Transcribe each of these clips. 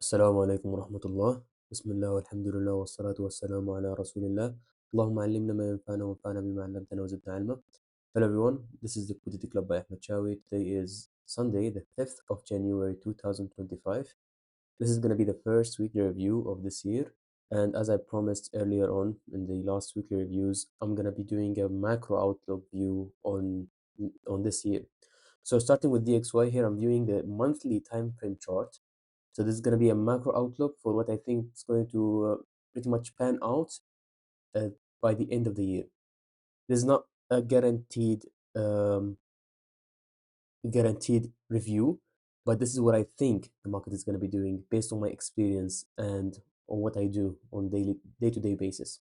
السلام عليكم ورحمة الله. بسم الله والحمد لله والصلاة والسلام على رسول الله. اللهم علمنا ما ينفعنا وانفعنا بما علمتنا وزدنا علما. Hello everyone, this is Liquidity Club by Ahmed Chawi. Today is Sunday, the 5th of January 2025. This is going to be the first weekly review of this year. And as I promised earlier on in the last weekly reviews, I'm going to be doing a macro outlook view on this year. So starting with DXY here, I'm viewing the monthly time frame chart. So this is going to be a macro outlook for what I think is going to pretty much pan out uh, by the end of the year. This is not a um, guaranteed review, but this is what I think the market is going to be doing based on my experience and on what I do on day-to-day basis.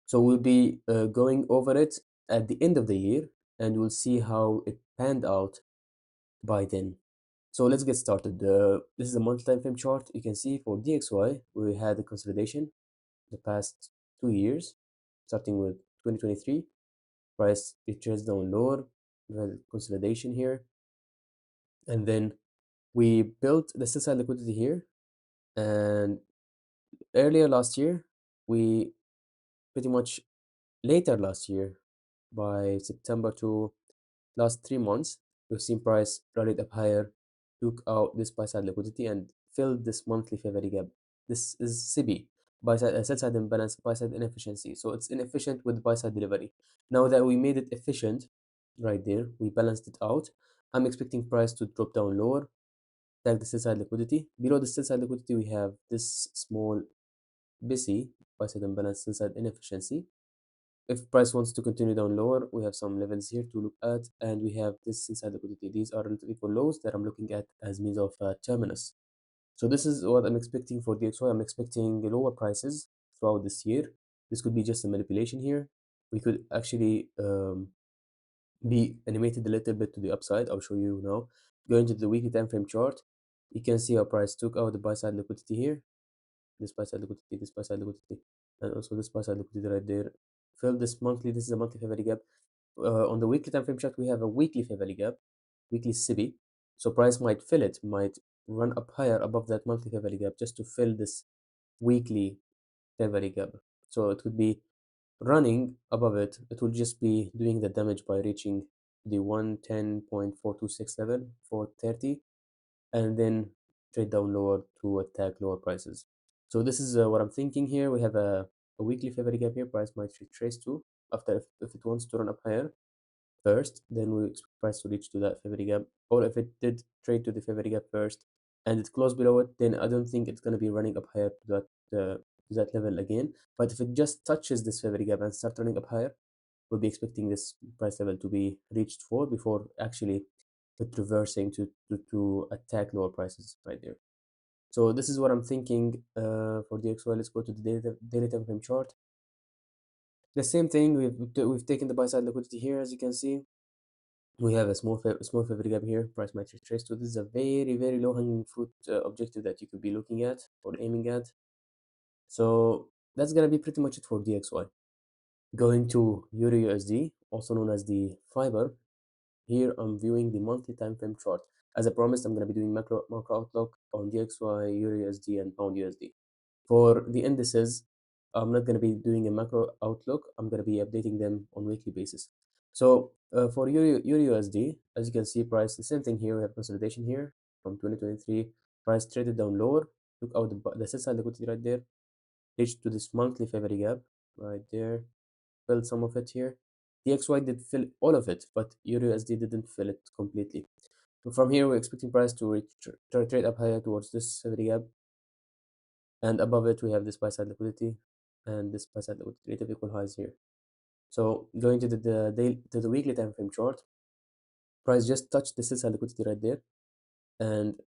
So we'll be going over it at the end of the year, and we'll see how it panned out by then. So let's get started. This is a monthly time frame chart. You can see for DXY, we had a consolidation the past 2 years, starting with 2023. Price retraces down lower. We had consolidation here, and then we built the sell side liquidity here. And earlier last year, we pretty much later last year, by September to last 3 months, we've seen price rallied up higher, took out this buy side liquidity and filled this monthly fair value gap. This is CB, buy side sell side imbalance, buy side inefficiency. So it's inefficient with buy side delivery. Now that we made it efficient, right there, we balanced it out. I'm expecting price to drop down lower, tag the sell side liquidity. Below the sell side liquidity, we have this small busy buy side imbalance, sell side inefficiency. If price wants to continue down lower, we have some levels here to look at, and we have this inside liquidity. These are relative equal lows that I'm looking at as means of terminus. So this is what I'm expecting for DXY. I'm expecting lower prices throughout this year. This could be just a manipulation here. We could actually be animated a little bit to the upside. I'll show you now. Going to the weekly time frame chart, you can see how price took out the buy side liquidity here. This buy side liquidity, this buy side liquidity, and also this buy side liquidity right there. Fill this monthly. This is a monthly fair value gap. On the weekly time frame chart, we have a weekly fair value gap, weekly CB. So price might fill it, might run up higher above that monthly fair value gap just to fill this weekly fair value gap. So it would be running above it. It will just be doing the damage by reaching the 110.426 level for 30, and then trade down lower to attack lower prices. So this is what I'm thinking here. We have a weekly fair value gap here. Price might retrace to after if it wants to run up higher first, then we expect price to reach to that fair value gap. Or if it did trade to the fair value gap first and it closed below it, then I don't think it's going to be running up higher to that level again. But if it just touches this fair value gap and start running up higher, we'll be expecting this price level to be reached for before actually it reversing to attack lower prices right there. So this is what I'm thinking for DXY. Let's go to the daily time frame chart. The same thing, we've taken the buy side liquidity here, as you can see. We have a small fair value gap here. Price might retrace to. This is a very low hanging fruit objective that you could be looking at or aiming at. So that's gonna be pretty much it for DXY. Going to Euro USD, also known as the fiber. Here I'm viewing the monthly time frame chart. As I promised, I'm gonna be doing macro outlook on DXY, Euro USD, and Pound USD. For the indices, I'm not going to be doing a macro outlook. I'm going to be updating them on weekly basis. So for Euro USD, as you can see, price, the same thing here. We have consolidation here from 2023. Price traded down lower, took out the sell side liquidity right there, reached to this monthly fair value gap right there, filled some of it here. DXY did fill all of it, but Euro USD didn't fill it completely. So from here, we're expecting price to trade up higher towards this fair value gap, and above it we have this buy side liquidity and this buy side liquidity relative equal highs here. So going to the weekly time frame chart, price just touched the sell side liquidity right there and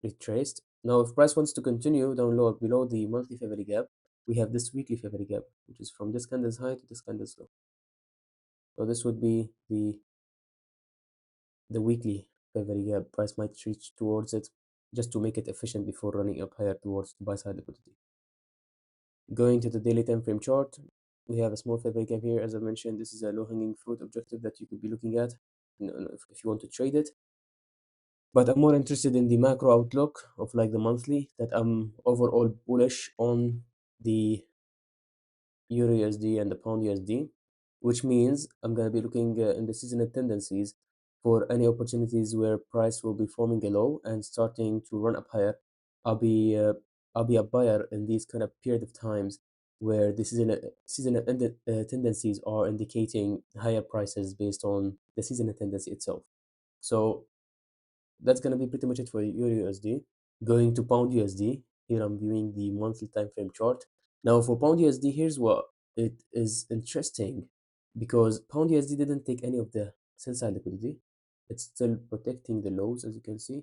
retraced. Now if price wants to continue down lower below the monthly fair value gap, we have this weekly fair value gap, which is from this candle's high to this candle's low. So this would be the weekly fair value gap. Price might reach towards it just to make it efficient before running up higher towards the buy side liquidity. Going to the daily time frame chart, we have a small fair value gap here. As I mentioned, this is a low hanging fruit objective that you could be looking at if you want to trade it. But I'm more interested in the macro outlook of like the monthly, that I'm overall bullish on the Euro USD and the Pound USD, which means I'm going to be looking in the seasonal tendencies for any opportunities where price will be forming a low and starting to run up higher. I'll be uh, I'll be a buyer in these kind of period of times where the seasonal tendencies are indicating higher prices based on the seasonal tendency itself. So that's going to be pretty much it for Euro USD. Going to Pound USD, here I'm viewing the monthly time frame chart. Now for Pound USD, here's what it is interesting, because Pound USD didn't take any of the sell side liquidity. It's still protecting the lows, as you can see.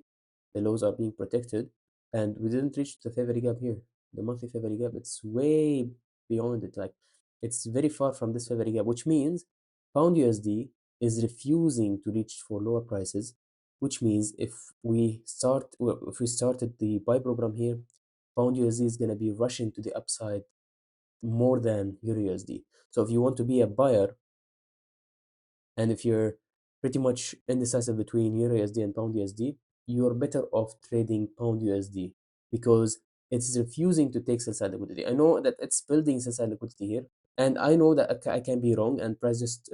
The lows are being protected, and we didn't reach the favor gap here. The monthly favor gap, it's way beyond it. Like, it's very far from this favor gap, which means Pound USD is refusing to reach for lower prices, which means if we started the buy program here, Pound USD is going to be rushing to the upside more than Euro USD. So if you want to be a buyer, and if you're pretty much indecisive between Euro USD and Pound USD, you're better off trading Pound USD, because it's refusing to take sell side liquidity. I know that it's building sell side liquidity here, and I know that I can be wrong, and price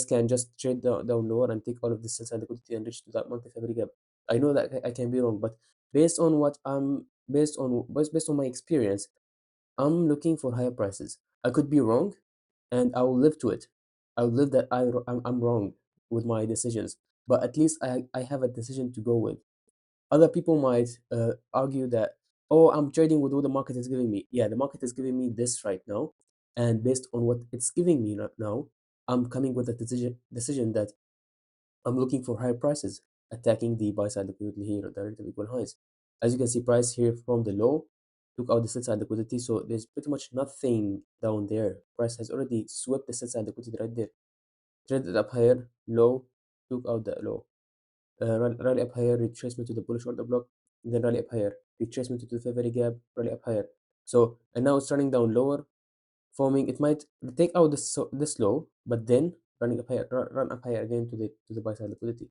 can just trade down lower and take all of this sell side liquidity and reach to that monthly fabric gap. I know that I can be wrong, but based on my experience, I'm looking for higher prices. I could be wrong, and I will live to it. I'll live that I'm wrong with my decisions, but at least I have a decision to go with. Other people might argue that, oh, I'm trading with what the market is giving me. Yeah, the market is giving me this right now, and based on what it's giving me right now, I'm coming with a decision that I'm looking for higher prices, attacking the buy side liquidity here at the relative equal highs. As you can see, price here from the low took out the sell side liquidity, so there's pretty much nothing down there. Price has already swept the sell side liquidity right there. Traded up higher, low, took out the low. Rally up higher, retracement to the bullish order block, then rally up higher, retracement to the favorite gap, rally up higher. So, and now it's turning down lower, forming, it might take out this low, but then running up higher, run up higher again to the buy side liquidity.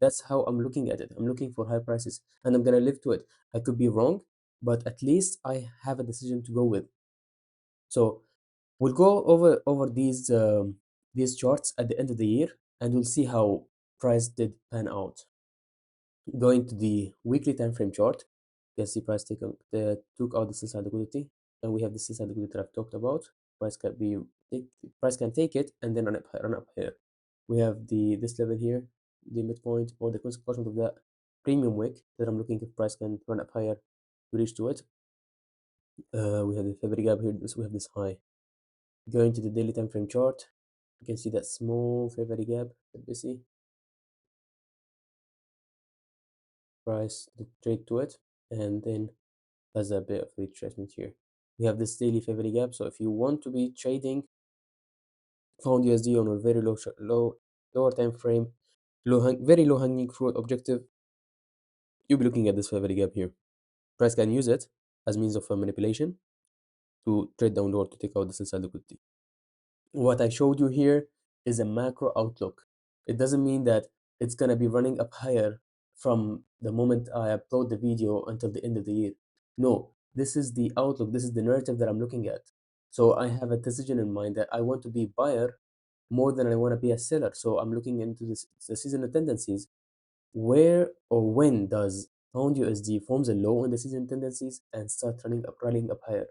That's how I'm looking at it. I'm looking for high prices, and I'm gonna live to it. I could be wrong, but at least I have a decision to go with. So we'll go over these charts at the end of the year, and we'll see how price did pan out. Going to the weekly time frame chart, you can see price took out the sell side liquidity, and we have the sell side liquidity that I've talked about. Price can be take, price can take it and then run up here. We have this level here, the midpoint or the consequence of that premium wick that I'm looking if price can run up higher to reach to it. We have the Fibonacci gap here. We have this high. Going to the daily time frame chart, you can see that small Fibonacci gap that we see. Price to trade to it, and then has a bit of retracement here. We have this daily Fibonacci gap. So if you want to be trading Pound USD on a very lower time frame, very low hanging fruit objective, you'll be looking at this Fibonacci gap here. Price can use it as means of manipulation to trade down lower to take out the sell side liquidity. What I showed you here is a macro outlook. It doesn't mean that it's gonna be running up higher from the moment I upload the video until the end of the year. No, this is the outlook, this is the narrative that I'm looking at. So I have a decision in mind that I want to be buyer more than I want to be a seller. So I'm looking into the seasonal tendencies. Where or when does pound USD forms a low in the seasonal tendencies and start running up higher?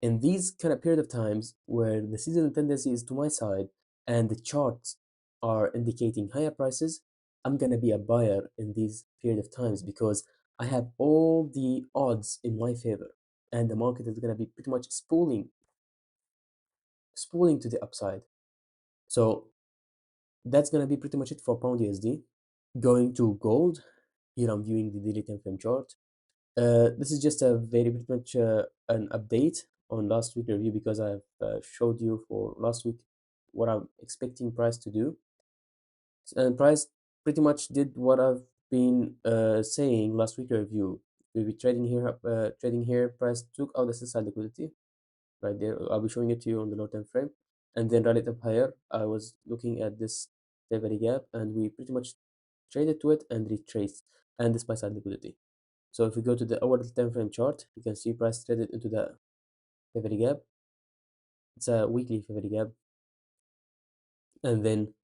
In these kind of period of times where the seasonal tendency is to my side and the charts are indicating higher prices, I'm gonna be a buyer in these period of times, because I have all the odds in my favor, and the market is gonna be pretty much spooling to the upside. So that's gonna be pretty much it for pound USD. Going to gold, here I'm viewing the daily time frame chart. This is just a very pretty much an update on last week review, because I've showed you for last week what I'm expecting price to do, and price pretty much did what I've been saying last week review. We'll be trading here. Price took out the sell side liquidity right there. I'll be showing it to you on the low time frame, and then rallied up higher. I was looking at this Fibonacci gap, and we pretty much traded to it and retraced, and this buy side liquidity. So if we go to the hourly time frame chart, you can see price traded into the favori gap. It's a weekly favori gap, and then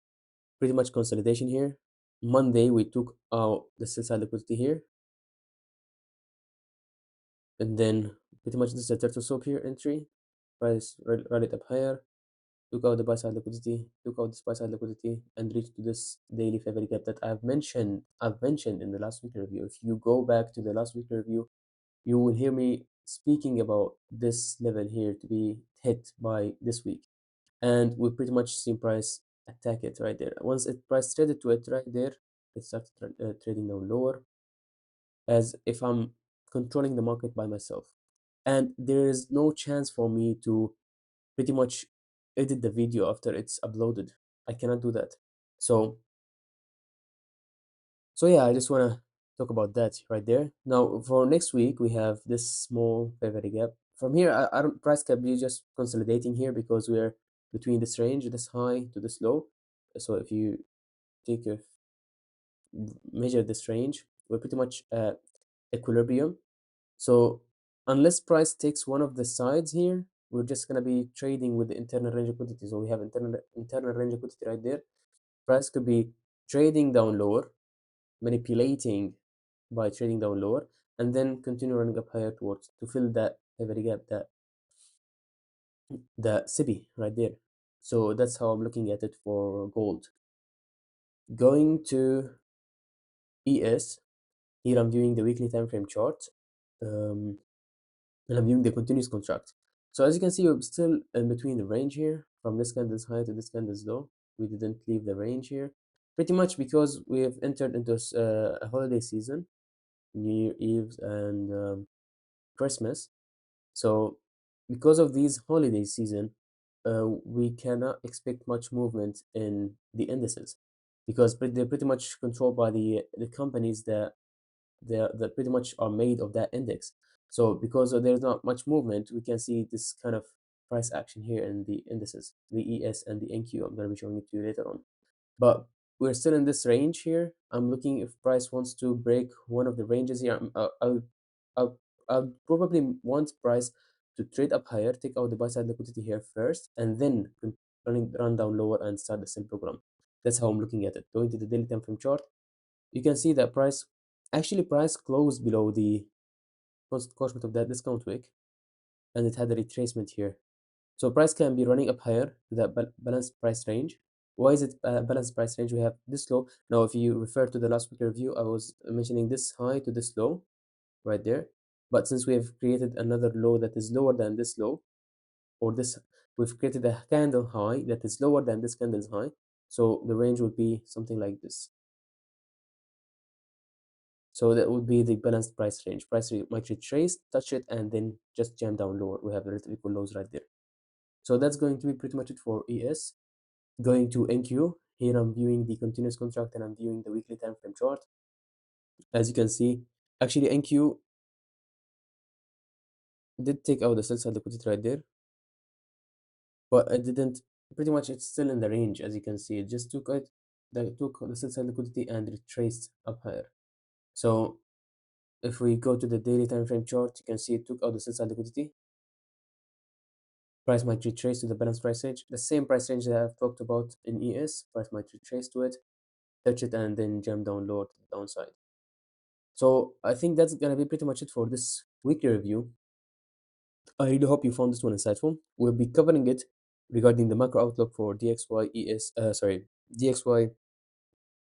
pretty much consolidation here. Monday we took out the sell side liquidity here, and then pretty much this is a turtle soup here entry. Price rallied up higher, took out the buy side liquidity, took out this buy side liquidity, and reached to this daily favori gap that I've mentioned in the last week review. If you go back to the last week review, you will hear me speaking about this level here to be hit by this week. And we pretty much seen price attack it right there. Once it price traded to it right there, it started trading down lower as if I'm controlling the market by myself. And there is no chance for me to pretty much edit the video after it's uploaded. I cannot do that. So yeah, I just want to talk about that right there. Now for next week, we have this small favorite gap. From here, I don't price cap be just consolidating here because we're between this range, this high to this low. So if you take a measure this range, we're pretty much at equilibrium. So unless price takes one of the sides here, we're just gonna be trading with the internal range liquidity. So we have internal range liquidity right there. Price could be trading down lower, manipulating by trading down lower, and then continue running up higher towards to fill that every gap, that the SIBI right there. So that's how I'm looking at it for gold. Going to ES, here I'm viewing the weekly time frame chart, and I'm viewing the continuous contract. So as you can see, we're still in between the range here, from this candle's high to this candle's low. We didn't leave the range here, pretty much because we have entered into a holiday season, New Year Eve and Christmas. So because of these holiday season, we cannot expect much movement in the indices because they're pretty much controlled by the companies that pretty much are made of that index. So because there's not much movement, we can see this kind of price action here in the indices, the ES and the NQ. I'm going to be showing it to you later on. But we're still in this range here. I'm looking if price wants to break one of the ranges here. I'll probably want price to trade up higher, take out the buy side liquidity here first, and then run down lower and start the sell program. That's how I'm looking at it. Going to the daily time frame chart, you can see that price closed below the constant of that discount wick, and it had a retracement here. So price can be running up higher to that balanced price range. Why is it balanced price range? We have this low. Now, if you refer to the last week review, I was mentioning this high to this low right there. But since we have created another low that is lower than this low, or this, we've created a candle high that is lower than this candle's high. So the range would be something like this. So that would be the balanced price range. Might retrace, touch it, and then just jam down lower. We have relative equal lows right there. So that's going to be pretty much it for ES. Going to NQ, here I'm viewing the continuous contract and I'm viewing the weekly time frame chart. As you can see, actually NQ did take out the sell side liquidity right there, but it didn't. Pretty much it's still in the range. As you can see, it just took the sell side liquidity and retraced up higher. So if we go to the daily time frame chart, you can see it took out the sell side liquidity. Price might retrace to the balanced price range, the same price range that I've talked about in ES. Price might retrace to it, touch it, and then jump down lower to the downside. So I think that's gonna be pretty much it for this weekly review. I really hope you found this one insightful. We'll be covering it regarding the macro outlook for DXY,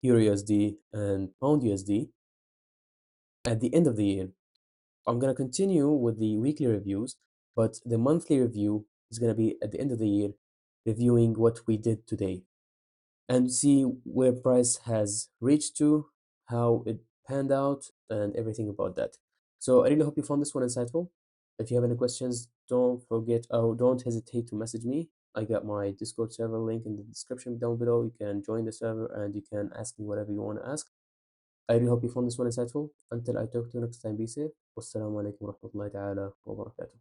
Euro USD, and Pound USD at the end of the year. I'm gonna continue with the weekly reviews, but the monthly review is gonna be at the end of the year, reviewing what we did today and see where price has reached to, how it panned out, and everything about that. So I really hope you found this one insightful. If you have any questions, don't hesitate to message me. I got my Discord server link in the description down below. You can join the server and you can ask me whatever you want to ask. I really hope you found this one insightful. Until I talk to you next time, be safe. Wassalamu alaikum wa rahmatullahi ta'ala wa barakatuh.